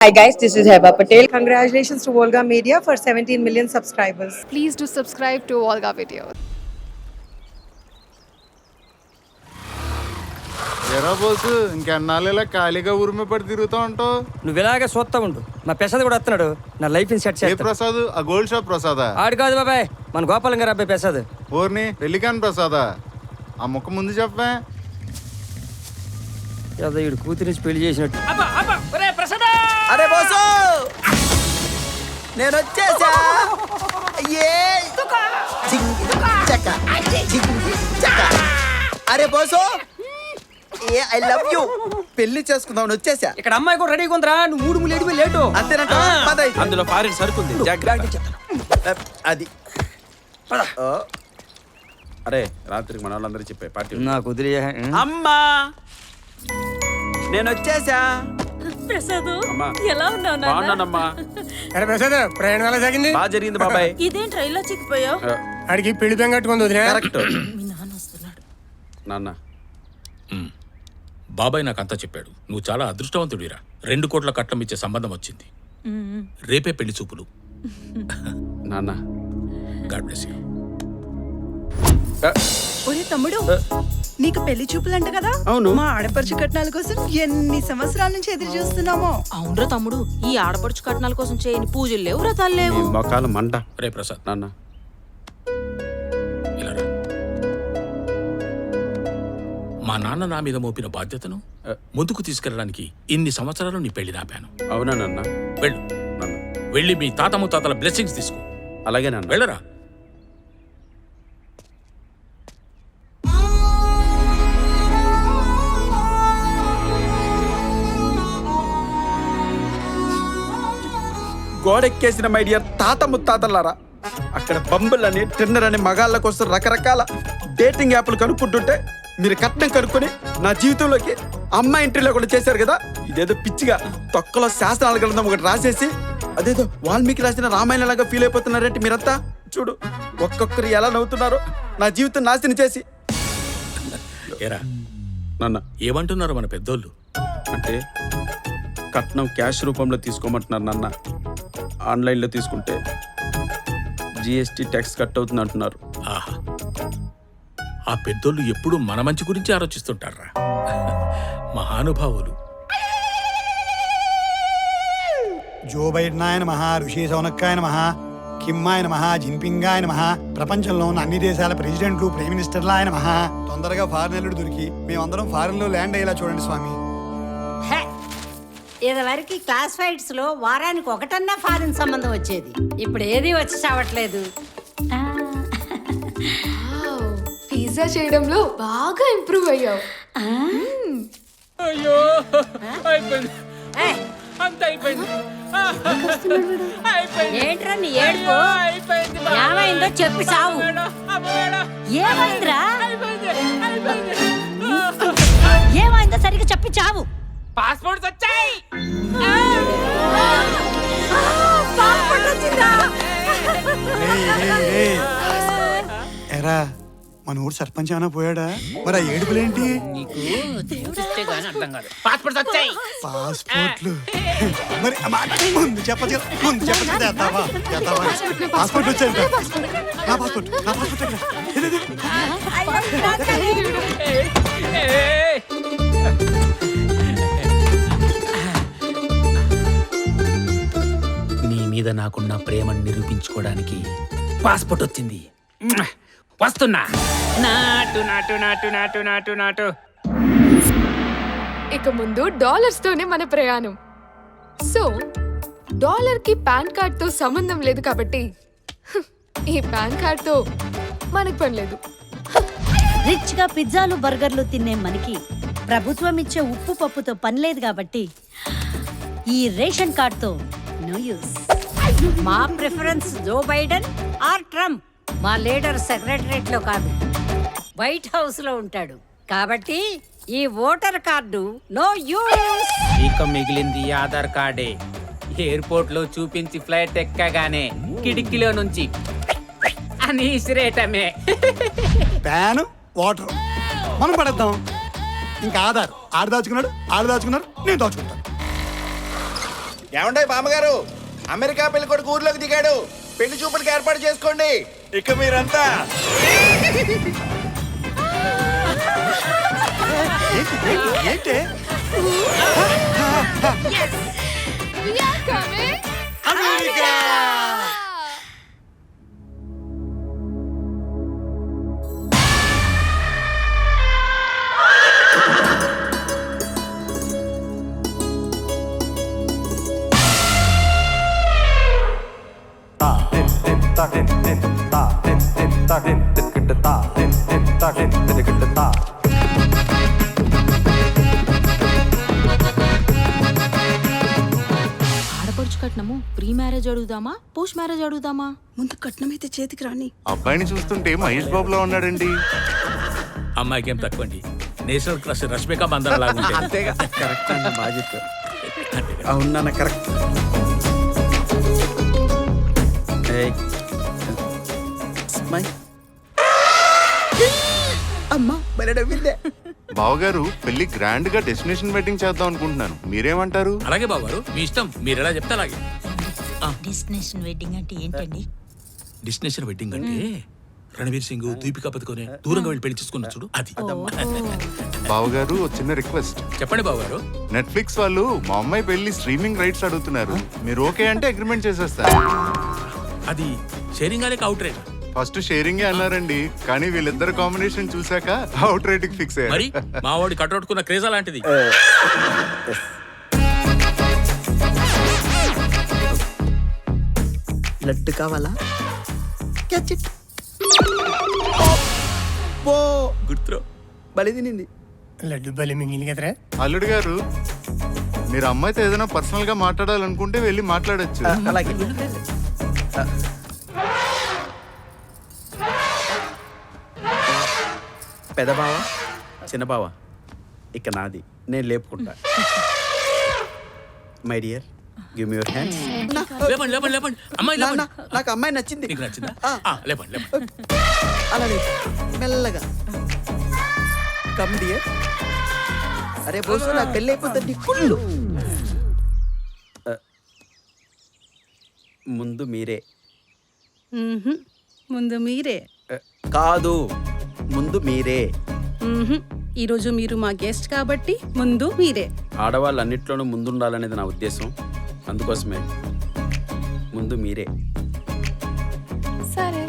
Hi guys, this is Heba Patel. Congratulations to Volga Media for 17 million subscribers. Please do subscribe to Volga Video. ఎరా బోసు ఇంకెన్నాళ్ళు ఇలా ఖాళీగా ఊరిమే పడి తిరుగుతూ ఉంటావు. నువ్వు ఇలాగే చూస్తా ఉండు. మా ప్రసాద్ కూడా వస్తున్నాడు, నా లైఫ్ సెట్ ఏ చేస్తాడు. ప్రసాద్? ఆ గోల్డ్ షాప్ ప్రసాదా? ఆడు కాదు బాబాయ్, మన గోపాలం గారు అబ్బాయి ప్రసాద్. ఊరిని పెళ్లికాని ప్రసాదా? ఆ ముక్క ముందు చెప్పే. ఏదో వీడు కూతురు నుంచి పెళ్లి చేసినట్టు. అరే బోసు నేను వచ్చేసా. అరే బోసు ఐ లవ్ యూ. పెళ్లి చేసుకుందాం వచ్చేసా. ఇక్కడ అమ్మాయి కూడా రెడీగా ఉందిరా, నువ్వు 3 లేటు. అంతేనంట. అందులో ఫారిన్ సరుకుంది, జాగ్రత్త. అది ఓ. అరే రాత్రికి మన వాళ్ళందరూ చెప్పే పార్టీ. నాకు వదిలే. అమ్మా నేను వచ్చేసా. ప్రసాదు అమ్మా ఎలా ఉన్నావు నాన్న? బాగున్నానమ్మా. ప్రసాద్ ప్రయాణం ఎలా సాగింది? బాగా జరిగింది బాబాయ్. ఇదేం ట్రైల్లో చిక్కిపోయావు? ఆడికి పెళ్లి బెంగ కట్టుకుంది వదిలే. కరెక్ట్ మీ నాన్న వస్తున్నాడు. నాన్న. బాబాయ్ నాకంతా చెప్పాడు. నువ్వు చాలా అదృష్టవంతుడిరా. 2 కోట్ల కట్నం ఇచ్చే సంబంధం వచ్చింది. రేపే పెళ్లి చూపులు. నాన్న గాడ్ బ్లెస్ యూ. ఒరే తమ్ముడు, నీకు పెళ్లి చూపులంట కదా? అవును. మా ఆడపడుచు కట్నాల కోసం ఎన్ని సంవత్సరాల నుంచి ఎదురు చూస్తున్నామో. అవునరా తమ్ముడు, ఈ ఆడపడుచు కట్నాల కోసం చేయని పూజలు లేవు, వ్రతాలు లేవు. ఈ మొఖాలు మంట. రే ప్రసాద్, నాన్న ఇలా రా. మా నాన్న నా మీద మోపిన బాధ్యతను ముందుకు తీసుకెళ్ళడానికి ఇన్ని సంవత్సరాలు నీ పెళ్లి నాపాను. అవునా నాన్న? వెళ్ళు, నాన్న వెళ్ళి మీ తాత ముత్తాతల బ్లెస్సింగ్స్ తీసుకో. అలాగే నాన్న. వెళ్ళరా. గోడెక్కేసిన మై డియర్ తాత ముత్తాతలారా, అక్కడ బంబుల్ అని టెండర్ అని మగాళ్ళ కోసం రకరకాల డేటింగ్ యాప్లు కనుక్కుంటుంటే మీరు కట్నం కనుక్కొని నా జీవితంలోకి అమ్మాయి ఎంట్రీలో కూడా చేశారు కదా. ఇదేదో పిచ్చిగా తొక్కలో శాస్త్రాల గ్రంథం ఒకటి రాసేసి అదేదో వాల్మీకి రాసిన రామాయణలాగా ఫీల్ అయిపోతున్నారంటే మీరంతా. చూడు ఒక్కొక్కరు ఎలా నవ్వుతున్నారో నా జీవితం నాశనం చేసి. ఏరా, నాన్న ఏమంటున్నారు మన పెద్దోళ్ళు? అంటే కట్నం క్యాష్ రూపంలో తీసుకోమంటున్నారు నాన్న. ఆన్లైన్లో తీసుకుంటే జిఎస్టీ ట్యాక్స్ కట్ అవుతుంది అంటున్నారు. ఆహా, ఆ పెద్దోళ్ళు ఎప్పుడూ మన మంచి గురించి ఆలోచిస్తుంటారా. మహానుభావులు. జో బైడెనాయ నమః, ఋషి సౌనక్కాయ నమః, కిమ్మాయ నమః, జిన్పింగాయ నమః. ప్రపంచంలో ఉన్న అన్ని దేశాల ప్రెసిడెంట్లు, ప్రైమ్ మినిస్టర్లాయ నమః. తొందరగా ఫారెన్ ఎల్లుడు దొరికి మేమందరం ఫారెన్ లో ల్యాండ్ అయ్యేలా చూడండి స్వామి. ఇదివరకు క్లాసిఫైడ్స్ లో వారానికి ఒకటన్నా ఫారిన్ సంబంధం వచ్చేది, ఇప్పుడు ఏది వచ్చి చావట్లేదు. పిజ్జా చేయడంలో బాగా ఇంప్రూవ్ అయ్యావు. అయ్యో, అయిపోయింది. ఏయ్, అంత అయిపోయింది. ఏంట్రా నీ ఏడుపు? ఏమైందో చెప్పి చావు. ఏమైందిరా? ఏమైందో సరిగ్గా చెప్పి చావు. పాస్పోర్ట్స్ వచ్చాయి. పాస్పోర్ట్ వచ్చిందా? ఎరా, మన ఊరు సర్పంచ్ ఏమైనా పోయాడా? మరి ఆ ఏడుపులేంటి? పాస్పోర్ట్స్ వచ్చాయి. పాస్పోర్ట్లు మరి ముందు చెప్పచ్చు కదా, ముందు చెప్పచ్చు కదా. చేస్తావా? పాస్పోర్ట్ వచ్చాయి. నా పాస్పోర్ట్ ఎక్కడ? నీ మీద నాకున్న ప్రేమను నిరూపించుకోవడానికి పాస్పోర్ట్ వచ్చింది. వస్తున్నా. నాటు నాటు నాటు నాటు నాటు నాటు. ఇక ముందు డాలర్స్ తోనే మన ప్రయాణం. సో డాలర్ కి పాన్ కార్డ్ తో సంబంధం లేదు కాబట్టి ఈ పాన్ కార్డ్ తో మనకు పని లేదు. రిచ్ గా పిజ్జాలు బర్గర్లు తినే మనకి ప్రభుత్వం ఇచ్చే ఉప్పు పప్పుతో పని లేదు కాబట్టి ఈ రేషన్ కార్డ్తో నో యూస్. మా preference Joe Biden or Trump. మా లీడర్ సెక్రటరేట్ లో కాదు, వైట్ హౌస్ లో ఉంటాడు కాబట్టి ఈ ఓటర్ కార్డు నో యూస్. ఇక మిగిలింది ఆధార్ కార్డే. ఎయిర్పోర్ట్ లో చూపించి ఫ్లైట్ ఎక్కగానే కిటికీలో నుంచి అని ఇసిరేయటమే. ప్యాన్ వాటర్ మనం పడేద్దాం. ఇంకా ఆధార్ ఆడ దాచుకున్నారు, నేను దాచుకుంటాను. ఏమండే బామ్మగారు, అమెరికా పెళ్లి కొడుకు ఊర్లోకి దిగాడు. పెళ్లి చూపులకి ఏర్పాటు చేసుకోండి. ఇక మీరంతా ఏంటి ఆడపడుచు కట్నము ప్రీ మ్యారేజ్ అడుగుదామా పోస్ట్ మ్యారేజ్ అడుగుదామా? ముందు కట్నం అయితే చేతికి రాని. అబ్బాయిని చూస్తుంటే మహేష్ బాబులో ఉన్నాడండి. అమ్మాయికి ఏం తక్కువ అండి, నేషనల్ క్రష్ రష్మిక మందర లాగా అంతేగా కరెక్ట్ అండి, బాగా చెప్పారు. అవునా కరెక్ట్. అమ్మా బలే నవ్విందే. బావగారు పెళ్లి గ్రాండ్ గా డెస్టినేషన్ వెడ్డింగ్ చేద్దాం అనుకుంటున్నాను, మీరేమంటారు? అలాగే బాబు గారు, మీ ఇష్టం, మీరు ఎలా చెప్తే అలాగే. డెస్టినేషన్ వెడ్డింగ్ అంటే ఏంటండి? డెస్టినేషన్ వెడ్డింగ్ అంటే రణవీర్ సింగ్ దీపికా పదుకొని దూరంగా వెళ్ళి పెళ్లి చేసుకున్న చూడు అది. బావగారు ఒక చిన్న రిక్వెస్ట్. చెప్పండి బాబు గారు. నెట్ఫ్లిక్స్ వాళ్ళు మా అమ్మాయి పెళ్లి స్ట్రీమింగ్ రైట్స్ అడుగుతున్నారు. మీరు ఓకే అంటే అగ్రిమెంట్ చేసేస్తారు. అది షేరింగ్ అనే అవుట్ రేట్. ఫస్ట్ షేరింగే అన్నారండి, కానీ వీళ్ళిద్దరు కాంబినేషన్ చూసాక అవుట్ రేట్ కి ఫిక్స్ మరి అయ్యారు. మా వాడి కట్టొట్టుకున్న క్రేజ్ అలాంటిది. లడ్డు కావాలా? Catch it. ఓ గుర్తురో బలి తినింది. లడ్డు బలి మింగింది కదరా. అల్లుడు గారు, మీరు అమ్మాయితో ఏదైనా పర్సనల్ గా మాట్లాడాలనుకుంటే వెళ్ళి మాట్లాడొచ్చు. అలాగే. పెద్ద బావ, చిన్న బావ, ఇక నాది, నేను లేపుకుంటా. My dear, give me your hands. లేపండి లేపండి లేపండి, అమ్మాయి లేపండి. నాకు అమ్మాయి నచ్చింది. నీకు నచ్చిందా? లేపండి లేపండి. అలాగే మెల్లగా. Come dear. అరే బోసు, నాకు పెళ్ళి అయిపోతుంది కుళ్ళు. ముందు మీరే. ముందు మీరే. కాదు, ముందు మీరే. ఈరోజు మీరు మా గెస్ట్ కాబట్టి ముందు మీరే. ఆడవాళ్ళు అన్నిట్లోనూ ముందుండాలనేది నా ఉద్దేశం. అందుకోసమే ముందు మీరే. సరే.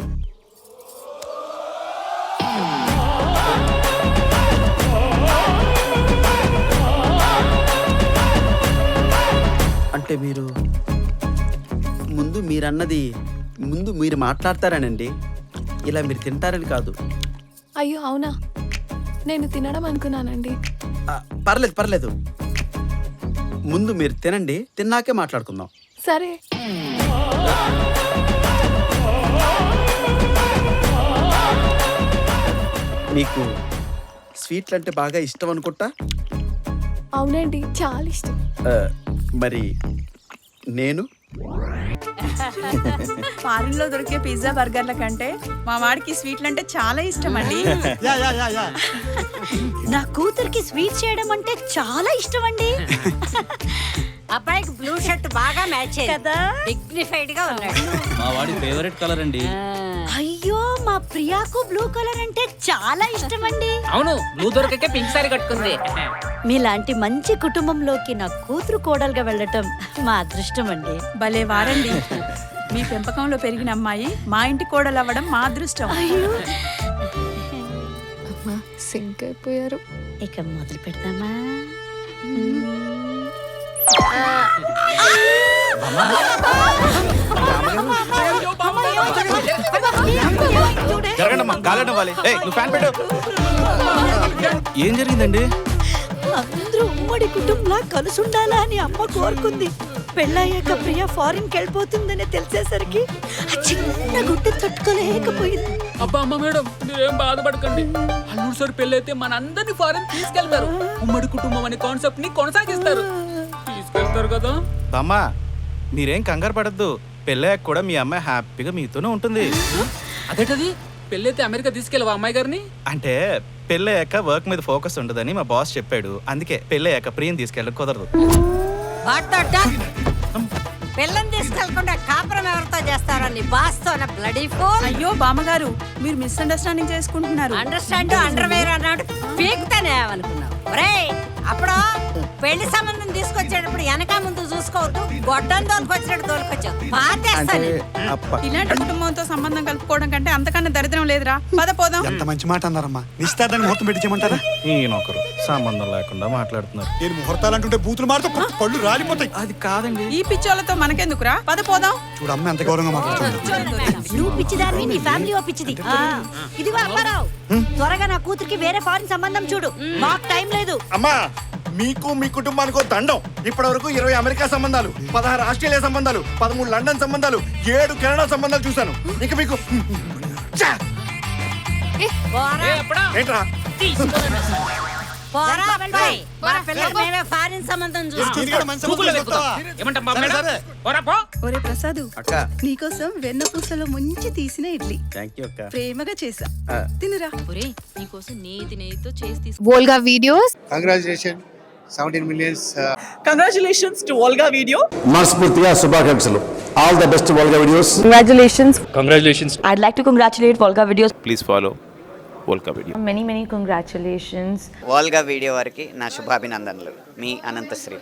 అంటే మీరు ముందు మీరన్నది ముందు మీరు మాట్లాడతారనండి, ఇలా మీరు తింటారని కాదు. అయ్యో అవునా, నేను తినడం అనుకున్నానండి. పర్లేదు పర్లేదు, ముందు మీరు తినండి, తిన్నాకే మాట్లాడుకుందాం. సరే. మీకు స్వీట్లు అంటే బాగా ఇష్టం అనుకుంటా. అవునండి, చాలా ఇష్టం. మరి నేను ఫారిన్ లో దొరికే పిజ్జా బర్గర్ల కంటే మా వాడికి స్వీట్లు అంటే చాలా ఇష్టం అండి. నా కూతురికి స్వీట్ చేయడం అంటే చాలా ఇష్టం అండి. అబ్బాయికి బ్లూ షర్ట్ బాగా మ్యాచ్ కదా, డిగ్నిఫైడ్ గా ఉన్నాడు. మా వాడి ఫేవరెట్ కలర్ అండి. అయ్యో, మా ప్రియాకు బ్లూ కలర్ అంటే చాలా ఇష్టం అండి. అవును, బ్లూ దొరకకే పింక్ సారీ కట్టుకుంది. మీలాంటి మంచి కుటుంబంలోకి నా కూతురు కోడలుగా వెళ్ళటం మా అదృష్టం అండి. భలే వారండి, మీ పెంపకంలో పెరిగిన అమ్మాయి మా ఇంటి కోడలు అవ్వడం మా అదృష్టం. అయ్యో, అమ్మా సింక్ అయిపోయారు. ఇక మొదలు పెడతామా? జరగండమ్మా, గాలడం వాలి. నువ్వు ఫ్యాన్ పెట్టు. ఏం జరిగిందండి? అందరూ ఉమ్మడి కుటుంబంలా కలిసి ఉండాలా అని అమ్మ కోరుకుంది. పెళ్ళయ్యాక ప్రియ ఫారిన్కి వెళ్ళిపోతుందని తెలిసేసరికి ఆ చిన్న గుడ్డ తట్టుకోలేకపోయింది. అబ్బా అమ్మ మేడం, మీరేం బాధపడకండి. అల్లుడు సార్ పెళ్ళైతే మనందరినీ ఫారెన్ తీసుకెళ్తారు. ఉమ్మడి కుటుంబం అనే కాన్సెప్ట్ ని కొనసాగిస్తారు. తీసుకెళ్తారు కదా. బామ్మా, మీరేం కంగారు పడద్దు. పెళ్ళయ్యాక కూడా మీ అమ్మాయి హ్యాపీగా మీతోనే ఉంటుంది. అదేటది, పెళ్ళైతే అమెరికా తీసుకెళ్ళవా అమ్మాయి గారిని? అంటే పెళ్ళయ్యాక వర్క్ మీద ఫోకస్ ఉండదని మా బాస్ చెప్పాడు. అందుకే పెళ్ళయ్యాక ప్రియం తీసుకెళ్ళడం కుదరదు. పిల్లని తీసుకెళ్లకుండా కాపురం ఎవరితో చేస్తారో నీ బాస్తో బ్లడీ ఫోన్. అయ్యో బామ్మగారు మీరు మిస్అండర్స్టాండింగ్ చేసుకుంటున్నారు. అండర్స్టాండ్ అండర్వేర్ అన్నాడు పీకుతానే అనుకున్నావు. ఒరేయ్ అప్పుడు పెళ్లి సంబంధం తీసుకొచ్చేటప్పుడు వెనక ముందు చూసుకోవద్దు, గొడ్డం తోలుకొచ్చినట్టు తోలుకొచ్చావు. పాతేస్తాను. ఇలాంటి కుటుంబంతో సంబంధం కలుపుకోవడం కంటే అంతకన్నా దరిద్రం లేదురా. పద పోదాం. ఎంత మంచి మాట అన్నారమ్మా. నిశ్చితార్థానికి ముహూర్తం పెట్టి చేయమంటారా? ఈయనొకరు సంబంధం లేకుండా మాట్లాడుతున్నారు. నేను ముహూర్తాలు అంటుంటే బూతులు మారుతూ పళ్ళు రాలిపోతాయి. అది కాదండి. ఈ పిచ్చోళ్ళతో మనకెందుకురా, పద పోదాం. చూడు అమ్మ ఎంత గౌరవంగా మాట్లాడుతుంది. నువ్వు పిచ్చిదాన్ని, నీ ఫ్యామిలీ ఓ పిచ్చిది. ఇదిగో అప్పారావు, త్వరగా నా కూతురికి వేరే ఫారిన్ సంబంధం చూడు, మాకు టైం లేదు. అమ్మా మీకు మీ కుటుంబానికి దండం. ఇప్పటి వరకు 20 అమెరికా సంబంధాలు, 16 ఆస్ట్రేలియా సంబంధాలు, 13 లండన్ సంబంధాలు, 7 కెనడా సంబంధాలు చూశాను. ఇక మీకు ఛా! ఏంట్రా పోరా అబ్బాయి, మన పిల్లలు మేమే ఫారిన్ సంబంధం ఒరే ప్రసాదు, అక్క నీకోసం వెన్న పూసలో ముంచి తీసిన ఇడ్లీ థ్యాంక్ యూ అక్క. ప్రేమగా చేసా, తినురా. నీకోసం నేతితో చేసి Volga videos. Congratulation 17 millions. Congratulations to Volga video. మనస్ఫూర్తిగా శుభాకాంక్షలు. All the best Volga videos. Congratulations. I'd like to congratulate Volga Videos. Please follow వోల్కా video. Many congratulations. Volga video వారికి నా శుభాభినందనలు. మీ అనంత శ్రీరామ్.